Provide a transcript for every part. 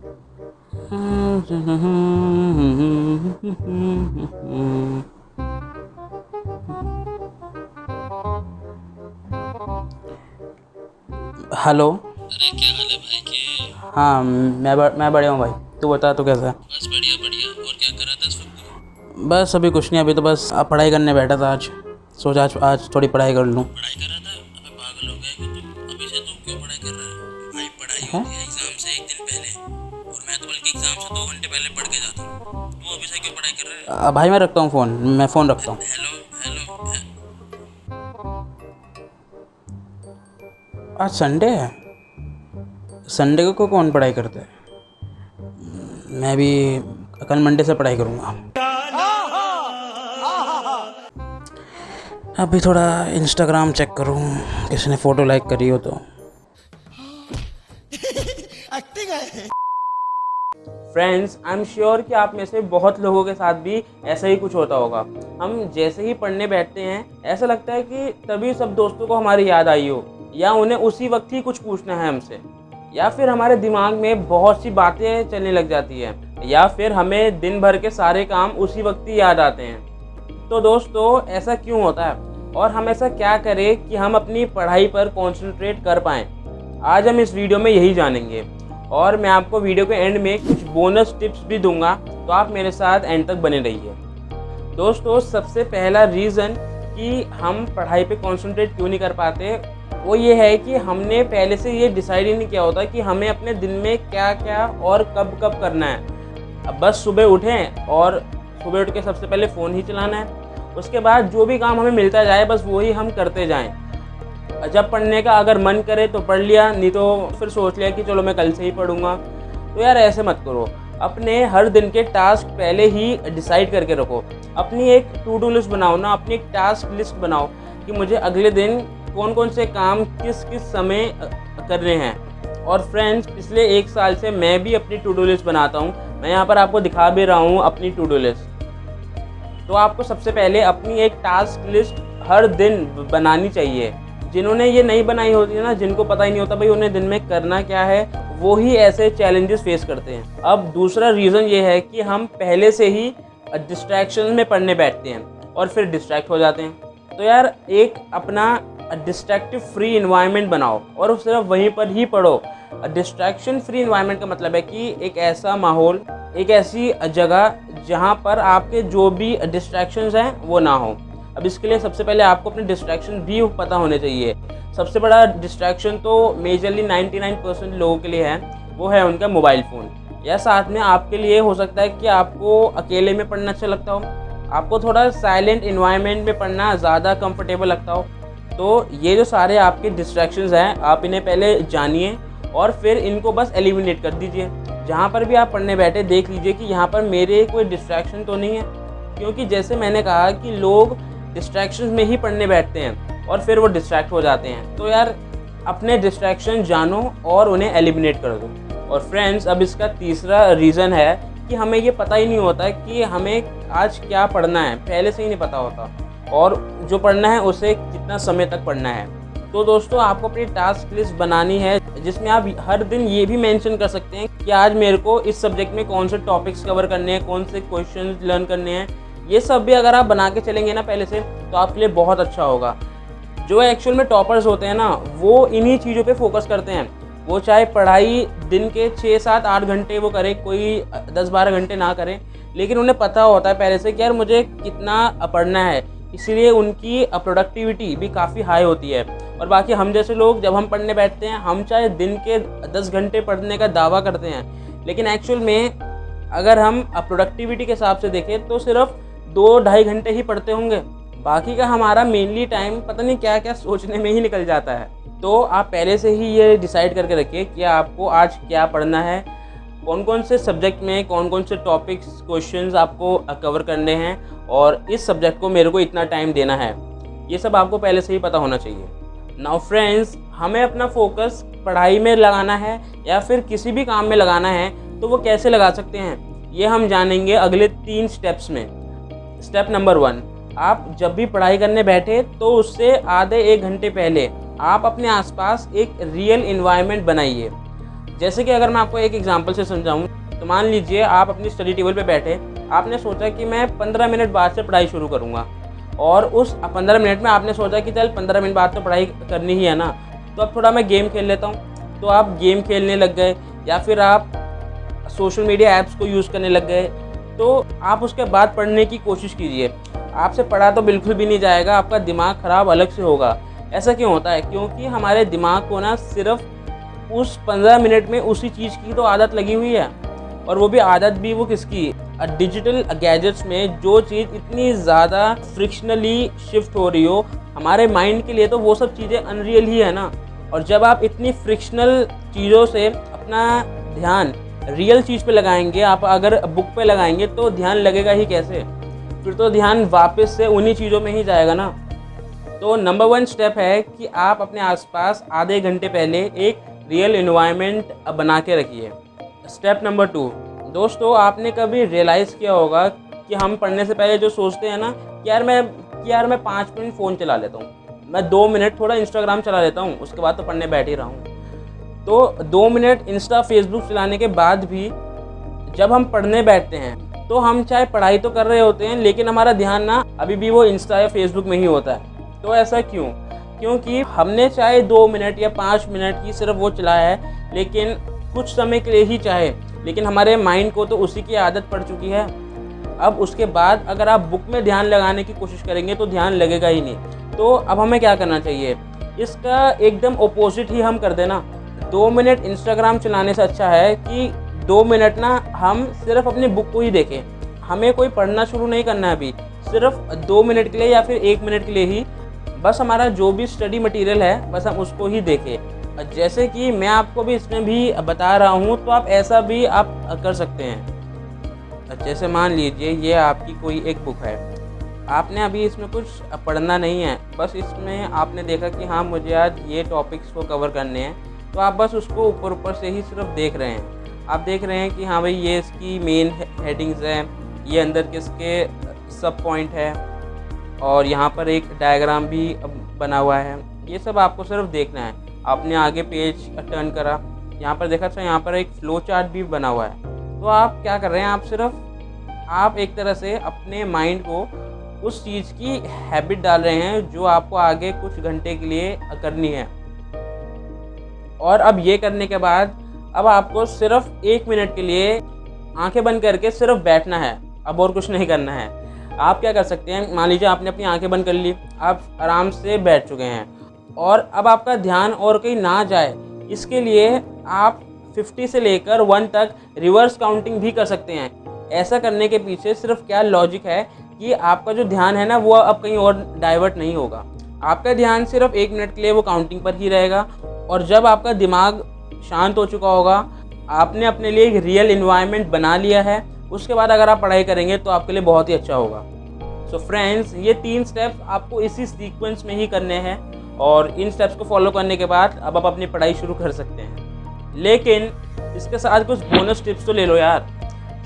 Hello. अरे क्या हाल है भाई के। हाँ, मैं बढ़िया हूँ भाई। तू बता, तू कैसा है? बस बढ़िया बढ़िया। और क्या कर रहा था इस वक्त तू? बस अभी कुछ नहीं, अभी तो बस अब पढ़ाई करने बैठा था। आज सोचा आज थोड़ी पढ़ाई कर लूँ। पढ़ाई कर रहा था? अबे पागल हो गया कि तू? अभी से तू क्यों पढ़ाई कर रहा है भाई? पढ़ाई है? होती है एग्जाम से एक दिन पहले, और मैं तो बल्कि एग्जाम से 2 घंटे पहले पढ़ के जाता हूँ। तू अभी से क्यों पढ़ाई कर रहा है? भाई मैं रखता हूँ फ़ोन, मैं फ़ोन रखता हूँ। हेलो हेलो आज संडे है। संडे को कौन पढ़ाई करता है? मैं भी कल मंडे से पढ़ाई करूँगा। अभी थोड़ा इंस्टाग्राम चेक करूँ, किसी ने फ़ोटो लाइक करी हो तो। फ्रेंड्स, आई एम श्योर कि आप में से बहुत लोगों के साथ भी ऐसा ही कुछ होता होगा। हम जैसे ही पढ़ने बैठते हैं, ऐसा लगता है कि तभी सब दोस्तों को हमारी याद आई हो, या उन्हें उसी वक्त ही कुछ पूछना है हमसे, या फिर हमारे दिमाग में बहुत सी बातें चलने लग जाती है, या फिर हमें दिन भर के सारे काम उसी वक्त ही याद आते हैं। तो दोस्तों, ऐसा क्यों होता है और हम ऐसा क्या करें कि हम अपनी पढ़ाई पर कॉन्सेंट्रेट कर पाएँ? आज हम इस वीडियो में यही जानेंगे, और मैं आपको वीडियो के एंड में कुछ बोनस टिप्स भी दूंगा, तो आप मेरे साथ एंड तक बने रहिए। दोस्तों, सबसे पहला रीज़न कि हम पढ़ाई पे कंसंट्रेट क्यों नहीं कर पाते, वो ये है कि हमने पहले से ये डिसाइड ही नहीं किया होता कि हमें अपने दिन में क्या क्या और कब कब करना है। अब बस सुबह उठें और सुबह उठ के सबसे पहले फ़ोन ही चलाना है। उसके बाद जो भी काम हमें मिलता जाए, बस वही हम करते जाएं। जब पढ़ने का अगर मन करे तो पढ़ लिया, नहीं तो फिर सोच लिया कि चलो मैं कल से ही पढ़ूंगा। तो यार, ऐसे मत करो। अपने हर दिन के टास्क पहले ही डिसाइड करके रखो। अपनी एक टू डू लिस्ट बनाओ ना, अपनी एक टास्क लिस्ट बनाओ कि मुझे अगले दिन कौन कौन से काम किस किस समय करने हैं। और फ्रेंड्स, पिछले 1 साल से मैं भी अपनी टू डू लिस्ट बनाता हूँ। मैं यहाँ पर आपको दिखा भी रहा हूँ अपनी टू डू लिस्ट। तो आपको सबसे पहले अपनी एक टास्क लिस्ट हर दिन बनानी चाहिए। जिन्होंने ये नहीं बनाई होती है ना, जिनको पता ही नहीं होता भाई उन्हें दिन में करना क्या है, वो ही ऐसे चैलेंजेस फेस करते हैं। अब दूसरा रीज़न ये है कि हम पहले से ही डिस्ट्रैक्शन में पढ़ने बैठते हैं और फिर डिस्ट्रैक्ट हो जाते हैं। तो यार, एक अपना डिस्ट्रैक्टिव फ्री इन्वायरमेंट बनाओ और सिर्फ वहीं पर ही पढ़ो। डिस्ट्रैक्शन फ्री इन्वायरमेंट का मतलब है कि एक ऐसा माहौल, एक ऐसी जगह जहाँ पर आपके जो भी डिस्ट्रैक्शंस हैं वो ना हो। अब इसके लिए सबसे पहले आपको अपने डिस्ट्रैक्शन भी पता होने चाहिए। सबसे बड़ा डिस्ट्रैक्शन तो मेजरली 99% लोगों के लिए है, वो है उनका मोबाइल फ़ोन। या साथ में आपके लिए हो सकता है कि आपको अकेले में पढ़ना अच्छा लगता हो, आपको थोड़ा साइलेंट इन्वायरमेंट में पढ़ना ज़्यादा कंफर्टेबल लगता हो। तो ये जो सारे आपके डिस्ट्रैक्शंस हैं, आप इन्हें पहले जानिए और फिर इनको बस एलिमिनेट कर दीजिए। जहाँ पर भी आप पढ़ने बैठे, देख लीजिए कि यहाँ पर मेरे कोई डिस्ट्रैक्शन तो नहीं है। क्योंकि जैसे मैंने कहा कि लोग डिस्ट्रैक्शंस में ही पढ़ने बैठते हैं और फिर वो डिस्ट्रैक्ट हो जाते हैं। तो यार, अपने डिस्ट्रैक्शन जानो और उन्हें एलिमिनेट कर दो। और फ्रेंड्स, अब इसका तीसरा रीज़न है कि हमें ये पता ही नहीं होता कि हमें आज क्या पढ़ना है, पहले से ही नहीं पता होता, और जो पढ़ना है उसे कितना समय तक पढ़ना है। तो दोस्तों, आपको अपनी टास्क लिस्ट बनानी है, जिसमें आप हर दिन ये भी मेंशन कर सकते हैं कि आज मेरे को इस सब्जेक्ट में कौन से टॉपिक्स कवर करने हैं, कौन से क्वेश्चन लर्न करने हैं। ये सब भी अगर आप बना के चलेंगे ना पहले से, तो आपके लिए बहुत अच्छा होगा। जो एक्चुअल में टॉपर्स होते हैं ना, वो इन्हीं चीज़ों पे फोकस करते हैं। वो चाहे पढ़ाई दिन के 6, 7, 8 घंटे वो करे, कोई 10, 12 घंटे ना करे, लेकिन उन्हें पता होता है पहले से कि यार मुझे कितना पढ़ना है। इसीलिए उनकी प्रोडक्टिविटी भी काफ़ी हाई होती है। और बाकी हम जैसे लोग, जब हम पढ़ने बैठते हैं, हम चाहे दिन के 10 घंटे पढ़ने का दावा करते हैं, लेकिन एक्चुअल में अगर हम प्रोडक्टिविटी के हिसाब से देखें तो सिर्फ 2, 2.5 घंटे ही पढ़ते होंगे। बाकी का हमारा मेनली टाइम पता नहीं क्या क्या सोचने में ही निकल जाता है। तो आप पहले से ही ये डिसाइड करके रखिए कि आपको आज क्या पढ़ना है, कौन कौन से सब्जेक्ट में कौन कौन से टॉपिक्स, क्वेश्चंस आपको कवर करने हैं, और इस सब्जेक्ट को मेरे को इतना टाइम देना है। ये सब आपको पहले से ही पता होना चाहिए। नाउ फ्रेंड्स, हमें अपना फोकस पढ़ाई में लगाना है या फिर किसी भी काम में लगाना है, तो वो कैसे लगा सकते हैं, ये हम जानेंगे अगले 3 स्टेप्स में। स्टेप नंबर 1, आप जब भी पढ़ाई करने बैठे तो उससे आधे 1 घंटे पहले आप अपने आसपास एक रियल इन्वायरमेंट बनाइए। जैसे कि अगर मैं आपको एक एग्जांपल से समझाऊं, तो मान लीजिए आप अपनी स्टडी टेबल पे बैठे, आपने सोचा कि मैं 15 मिनट बाद से पढ़ाई शुरू करूँगा, और उस 15 मिनट में आपने सोचा कि चल 15 मिनट बाद तो पढ़ाई करनी ही है ना, तो अब थोड़ा मैं गेम खेल लेता हूँ। तो आप गेम खेलने लग गए, या फिर आप सोशल मीडिया ऐप्स को यूज़ करने लग गए, तो आप उसके बाद पढ़ने की कोशिश कीजिए। आपसे पढ़ा तो बिल्कुल भी नहीं जाएगा, आपका दिमाग ख़राब अलग से होगा। ऐसा क्यों होता है? क्योंकि हमारे दिमाग को ना सिर्फ उस 15 मिनट में उसी चीज़ की तो आदत लगी हुई है, और वो भी आदत भी वो किसकी? डिजिटल गैजेट्स में जो चीज़ इतनी ज़्यादा फ्रिक्शनली शिफ्ट हो रही हो, हमारे माइंड के लिए तो वो सब चीज़ें अनरियल ही है ना। और जब आप इतनी फ्रिक्शनल चीज़ों से अपना ध्यान रियल चीज़ पे लगाएंगे, आप अगर बुक पे लगाएंगे तो ध्यान लगेगा ही कैसे? फिर तो ध्यान वापस से उन्हीं चीज़ों में ही जाएगा ना। तो नंबर 1 स्टेप है कि आप अपने आसपास आधे घंटे पहले एक रियल एनवायरनमेंट बना के रखिए। स्टेप नंबर 2, दोस्तों आपने कभी रियलाइज़ किया होगा कि हम पढ़ने से पहले जो सोचते हैं ना कि यार मैं 5 मिनट फ़ोन चला लेता हूँ, मैं 2 मिनट थोड़ा इंस्टाग्राम चला लेता हूँ, उसके बाद तो पढ़ने बैठ ही रहा हूँ। तो 2 मिनट इंस्टा फेसबुक चलाने के बाद भी जब हम पढ़ने बैठते हैं तो हम चाहे पढ़ाई तो कर रहे होते हैं, लेकिन हमारा ध्यान ना अभी भी वो इंस्टा या फेसबुक में ही होता है। तो ऐसा क्यों? क्योंकि हमने चाहे 2 मिनट या 5 मिनट की सिर्फ वो चलाया है, लेकिन कुछ समय के लिए ही चाहे, लेकिन हमारे माइंड को तो उसी की आदत पड़ चुकी है। अब उसके बाद अगर आप बुक में ध्यान लगाने की कोशिश करेंगे तो ध्यान लगेगा ही नहीं। तो अब हमें क्या करना चाहिए? इसका एकदम ऑपोजिट ही हम कर देना। 2 मिनट इंस्टाग्राम चलाने से अच्छा है कि 2 मिनट ना हम सिर्फ अपनी बुक को ही देखें। हमें कोई पढ़ना शुरू नहीं करना है अभी, सिर्फ 2 मिनट के लिए या फिर 1 मिनट के लिए ही बस हमारा जो भी स्टडी मटेरियल है बस हम उसको ही देखें। जैसे कि मैं आपको भी इसमें भी बता रहा हूँ, तो आप ऐसा भी आप कर सकते हैं। जैसे मान लीजिए ये आपकी कोई एक बुक है, आपने अभी इसमें कुछ पढ़ना नहीं है, बस इसमें आपने देखा कि हाँ मुझे आज ये टॉपिक्स को कवर करने हैं, तो आप बस उसको ऊपर ऊपर से ही सिर्फ देख रहे हैं। आप देख रहे हैं कि हाँ भाई ये इसकी मेन हेडिंग्स हैं, ये अंदर किसके सब पॉइंट है, और यहाँ पर एक डायग्राम भी बना हुआ है। ये सब आपको सिर्फ देखना है। आपने आगे पेज टर्न करा, यहाँ पर देखा, अच्छा यहाँ पर एक फ्लो चार्ट भी बना हुआ है। तो आप क्या कर रहे हैं? आप एक तरह से अपने माइंड को उस चीज़ की हैबिट डाल रहे हैं जो आपको आगे कुछ घंटे के लिए करनी है। और अब ये करने के बाद अब आपको सिर्फ 1 मिनट के लिए आंखें बंद करके सिर्फ बैठना है, अब और कुछ नहीं करना है। आप क्या कर सकते हैं? मान लीजिए आपने अपनी आंखें बंद कर ली, आप आराम से बैठ चुके हैं, और अब आपका ध्यान और कहीं ना जाए, इसके लिए आप 50 से लेकर 1 तक रिवर्स काउंटिंग भी कर सकते हैं। ऐसा करने के पीछे सिर्फ क्या लॉजिक है कि आपका जो ध्यान है ना वो अब कहीं और डाइवर्ट नहीं होगा। आपका ध्यान सिर्फ 1 मिनट के लिए वो काउंटिंग पर ही रहेगा, और जब आपका दिमाग शांत हो चुका होगा, आपने अपने लिए एक रियल इन्वायरमेंट बना लिया है, उसके बाद अगर आप पढ़ाई करेंगे तो आपके लिए बहुत ही अच्छा होगा। सो फ्रेंड्स, ये 3 स्टेप्स आपको इसी सीक्वेंस में ही करने हैं, और इन स्टेप्स को फॉलो करने के बाद अब आप अपनी पढ़ाई शुरू कर सकते हैं। लेकिन इसके साथ कुछ बोनस टिप्स तो ले लो यार।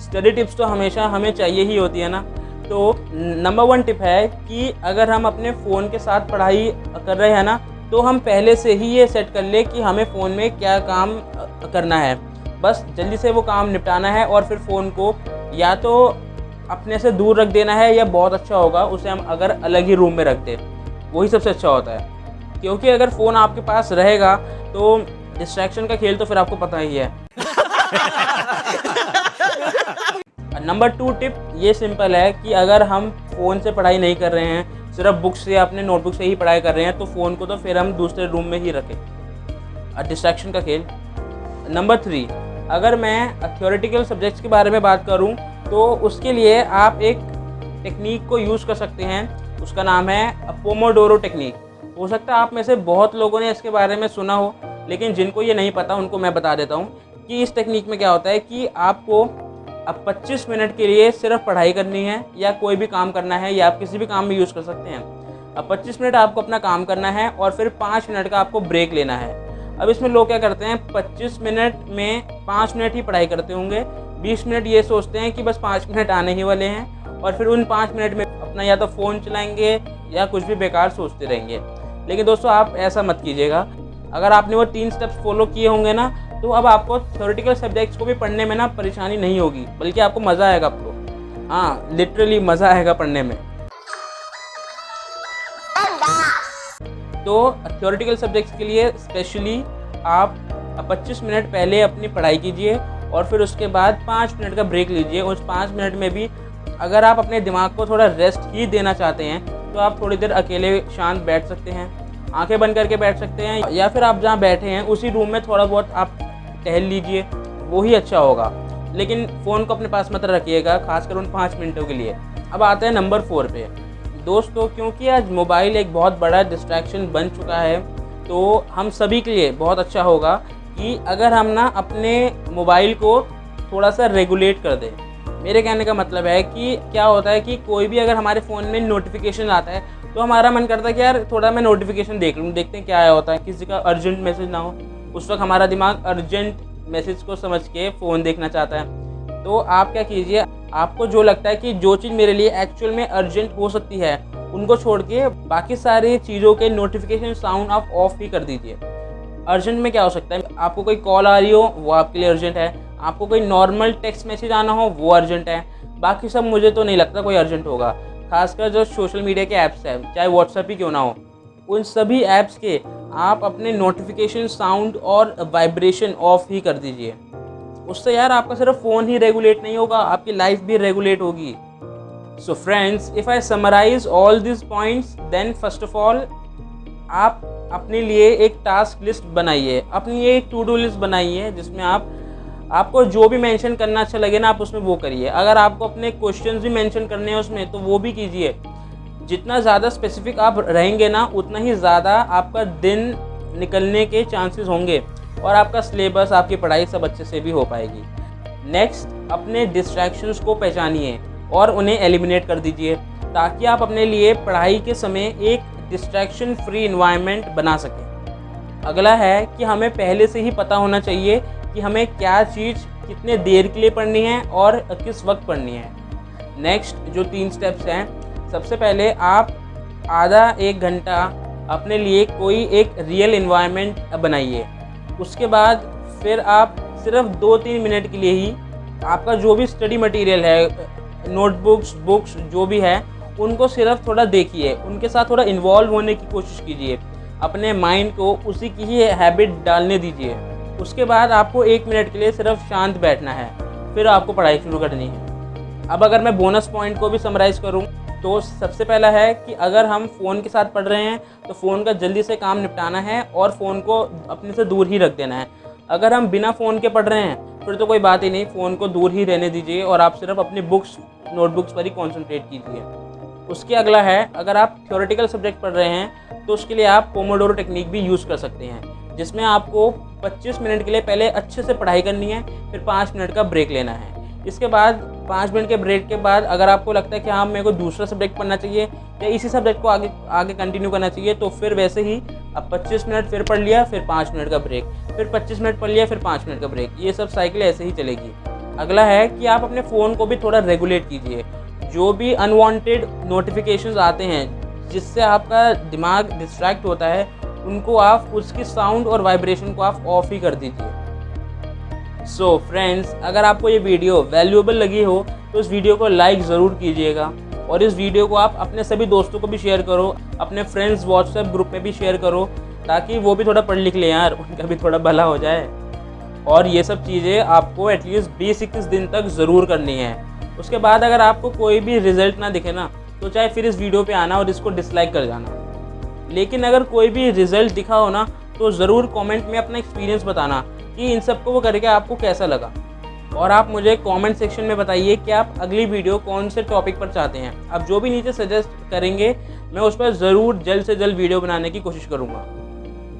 स्टडी टिप्स तो हमेशा हमें चाहिए ही होती है ना। तो नंबर 1 टिप है कि अगर हम अपने फ़ोन के साथ पढ़ाई कर रहे हैं ना, तो हम पहले से ही ये सेट कर ले कि हमें फ़ोन में क्या काम करना है। बस जल्दी से वो काम निपटाना है, और फिर फ़ोन को या तो अपने से दूर रख देना है, या बहुत अच्छा होगा उसे हम अगर अलग ही रूम में रख दें, वही सबसे अच्छा होता है। क्योंकि अगर फ़ोन आपके पास रहेगा तो डिस्ट्रैक्शन का खेल तो फिर आपको पता ही है। नंबर 2 टिप ये सिंपल है कि अगर हम फ़ोन से पढ़ाई नहीं कर रहे हैं, सिर्फ बुक से अपने नोटबुक से ही पढ़ाई कर रहे हैं, तो फ़ोन को तो फिर हम दूसरे रूम में ही रखें। डिस्ट्रैक्शन का खेल। नंबर 3, अगर मैं थ्योरेटिकल सब्जेक्ट्स के बारे में बात करूं तो उसके लिए आप एक टेक्निक को यूज़ कर सकते हैं, उसका नाम है पोमोडोरो टेक्निक। हो सकता है आप में से बहुत लोगों ने इसके बारे में सुना हो, लेकिन जिनको ये नहीं पता उनको मैं बता देता हूँ कि इस टेक्निक में क्या होता है कि आपको अब 25 मिनट के लिए सिर्फ पढ़ाई करनी है, या कोई भी काम करना है, या आप किसी भी काम में यूज़ कर सकते हैं। अब 25 मिनट आपको अपना काम करना है, और फिर 5 मिनट का आपको ब्रेक लेना है। अब इसमें लोग क्या करते हैं, 25 मिनट में 5 मिनट ही पढ़ाई करते होंगे, 20 मिनट ये सोचते हैं कि बस 5 मिनट आने ही वाले हैं, और फिर उन 5 मिनट में अपना या तो फ़ोन चलाएंगे या कुछ भी बेकार सोचते रहेंगे। लेकिन दोस्तों आप ऐसा मत कीजिएगा। अगर आपने वो 3 स्टेप्स फॉलो किए होंगे ना, तो अब आपको थ्योरेटिकल सब्जेक्ट्स को भी पढ़ने में ना परेशानी नहीं होगी, बल्कि आपको मज़ा आएगा। अब तो हाँ, लिटरली मज़ा आएगा पढ़ने में। तो थ्योरेटिकल सब्जेक्ट्स के लिए स्पेशली आप 25 मिनट पहले अपनी पढ़ाई कीजिए और फिर उसके बाद 5 मिनट का ब्रेक लीजिए। उस 5 मिनट में भी अगर आप अपने दिमाग को थोड़ा रेस्ट ही देना चाहते हैं तो आप थोड़ी देर अकेले शांत बैठ सकते हैं, आंखें बंद करके बैठ सकते हैं, या फिर आप जहाँ बैठे हैं उसी रूम में थोड़ा बहुत आप टहल लीजिए, वो ही अच्छा होगा। लेकिन फ़ोन को अपने पास मत रखिएगा, खासकर उन 5 मिनटों के लिए। अब आते हैं नंबर 4 पे। दोस्तों, क्योंकि आज मोबाइल एक बहुत बड़ा डिस्ट्रैक्शन बन चुका है, तो हम सभी के लिए बहुत अच्छा होगा कि अगर हम ना अपने मोबाइल को थोड़ा सा रेगुलेट कर दें। मेरे कहने का मतलब है कि क्या होता है कि कोई भी अगर हमारे फ़ोन में नोटिफिकेशन आता है तो हमारा मन करता है कि यार थोड़ा मैं नोटिफिकेशन देख लूँ, देखते हैं क्या आया होता है, किसी का अर्जेंट मैसेज ना हो। उस वक्त हमारा दिमाग अर्जेंट मैसेज को समझ के फ़ोन देखना चाहता है। तो आप क्या कीजिए, आपको जो लगता है कि जो चीज़ मेरे लिए एक्चुअल में अर्जेंट हो सकती है, उनको छोड़ के बाकी सारी चीज़ों के नोटिफिकेशन साउंड आप ऑफ ही कर दीजिए। अर्जेंट में क्या हो सकता है, आपको कोई कॉल आ रही हो वो आपके लिए अर्जेंट है, आपको कोई नॉर्मल टेक्स्ट मैसेज आना हो वो अर्जेंट है, बाकी सब मुझे तो नहीं लगता कोई अर्जेंट होगा। खासकर जो सोशल मीडिया के ऐप्स हैं, चाहे व्हाट्सएप ही क्यों ना हो, उन सभी ऐप्स के आप अपने नोटिफिकेशन साउंड और वाइब्रेशन ऑफ ही कर दीजिए। उससे यार आपका सिर्फ फ़ोन ही रेगुलेट नहीं होगा, आपकी लाइफ भी रेगुलेट होगी। So friends, if I summarise all this points, then first of all आप अपने लिए एक टास्क लिस्ट बनाइए, अपनी ये एक टू डू लिस्ट बनाइए, जिसमें आपको जो भी मेंशन करना अच्छा लगे ना आप उसमें वो करिए। अगर आपको अपने क्वेश्चंस भी मेंशन करने हैं उसमें तो वो भी कीजिए। जितना ज़्यादा स्पेसिफिक आप रहेंगे ना उतना ही ज़्यादा आपका दिन निकलने के चांसेस होंगे और आपका सिलेबस, आपकी पढ़ाई सब अच्छे से भी हो पाएगी। नेक्स्ट, अपने डिस्ट्रैक्शंस को पहचानिए और उन्हें एलिमिनेट कर दीजिए, ताकि आप अपने लिए पढ़ाई के समय एक डिस्ट्रैक्शन फ्री इन्वायरमेंट बना सकें। अगला है कि हमें पहले से ही पता होना चाहिए कि हमें क्या चीज़ कितने देर के लिए पढ़नी है और किस वक्त पढ़नी है। नेक्स्ट जो 3 स्टेप्स हैं, सबसे पहले आप आधा 1 घंटा अपने लिए कोई एक रियल इन्वायरमेंट बनाइए। उसके बाद फिर आप सिर्फ 2-3 मिनट के लिए ही आपका जो भी स्टडी मटेरियल है, नोटबुक्स, बुक्स जो भी है, उनको सिर्फ थोड़ा देखिए, उनके साथ थोड़ा इन्वॉल्व होने की कोशिश कीजिए, अपने माइंड को उसी की ही हैबिट डालने दीजिए। उसके बाद आपको 1 मिनट के लिए सिर्फ शांत बैठना है, फिर आपको पढ़ाई शुरू करनी है। अब अगर मैं बोनस पॉइंट को भी समराइज़ करूं तो सबसे पहला है कि अगर हम फ़ोन के साथ पढ़ रहे हैं तो फ़ोन का जल्दी से काम निपटाना है और फ़ोन को अपने से दूर ही रख देना है। अगर हम बिना फ़ोन के पढ़ रहे हैं फिर तो कोई बात ही नहीं, फ़ोन को दूर ही रहने दीजिए और आप सिर्फ अपनी बुक्स, नोटबुक्स पर ही कॉन्सेंट्रेट कीजिए। उसके अगला है, अगर आप थ्योरेटिकल सब्जेक्ट पढ़ रहे हैं तो उसके लिए आप पोमोडोरो टेक्निक भी यूज़ कर सकते हैं, जिसमें आपको 25 मिनट के लिए पहले अच्छे से पढ़ाई करनी है, फिर 5 मिनट का ब्रेक लेना है। इसके बाद 5 मिनट के ब्रेक के बाद अगर आपको लगता है कि हाँ मेरे को दूसरा सब्जेक्ट पढ़ना चाहिए या इसी सब्जेक्ट को आगे कंटिन्यू करना चाहिए, तो फिर वैसे ही अब 25 मिनट फिर पढ़ लिया, फिर 5 मिनट का ब्रेक, फिर 25 मिनट पढ़ लिया, फिर 5 मिनट का ब्रेक। ये सब साइकिल ऐसे ही चलेगी। अगला है कि आप अपने फ़ोन को भी थोड़ा रेगुलेट कीजिए। जो भी अनवांटेड नोटिफिकेशंस आते हैं जिससे आपका दिमाग डिस्ट्रैक्ट होता है, उनको आप उसकी साउंड और वाइब्रेशन को आप ऑफ ही कर दीजिए। सो फ्रेंड्स, अगर आपको ये वीडियो वैल्यूएबल लगी हो तो इस वीडियो को लाइक ज़रूर कीजिएगा और इस वीडियो को आप अपने सभी दोस्तों को भी शेयर करो, अपने फ्रेंड्स व्हाट्सएप ग्रुप में भी शेयर करो, ताकि वो भी थोड़ा पढ़ लिख लें यार, उनका भी थोड़ा भला हो जाए। और ये सब चीज़ें आपको एटलीस्ट 20-21 दिन तक ज़रूर करनी है। उसके बाद अगर आपको कोई भी रिज़ल्ट ना दिखे ना, तो चाहे फिर इस वीडियो पे आना और इसको डिसलाइक कर जाना। लेकिन अगर कोई भी रिज़ल्ट दिखा हो ना, तो ज़रूर कमेंट में अपना एक्सपीरियंस बताना कि इन सब को वो करके आपको कैसा लगा। और आप मुझे कमेंट सेक्शन में बताइए कि आप अगली वीडियो कौन से टॉपिक पर चाहते हैं। आप जो भी नीचे सजेस्ट करेंगे मैं उस पर ज़रूर जल्द से जल्द वीडियो बनाने की कोशिश करूँगा।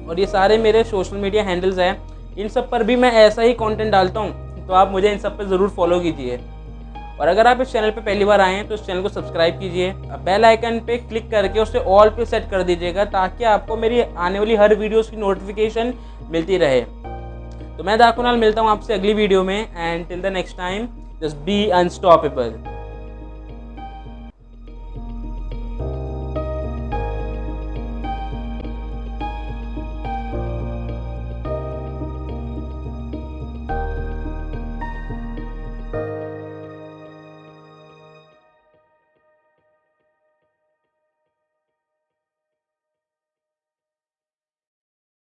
और ये सारे मेरे सोशल मीडिया हैंडल्स हैं, इन सब पर भी मैं ऐसा ही कंटेंट डालता हूँ, तो आप मुझे इन सब पर ज़रूर फॉलो कीजिए। और अगर आप इस चैनल पे पहली बार आए हैं तो इस चैनल को सब्सक्राइब कीजिए, बेल आइकन पे क्लिक करके उसे ऑल पे सेट कर दीजिएगा, ताकि आपको मेरी आने वाली हर वीडियोस की नोटिफिकेशन मिलती रहे। तो मैं दाकुनाल मिलता हूँ आपसे अगली वीडियो में, and till the next time just be unstoppable.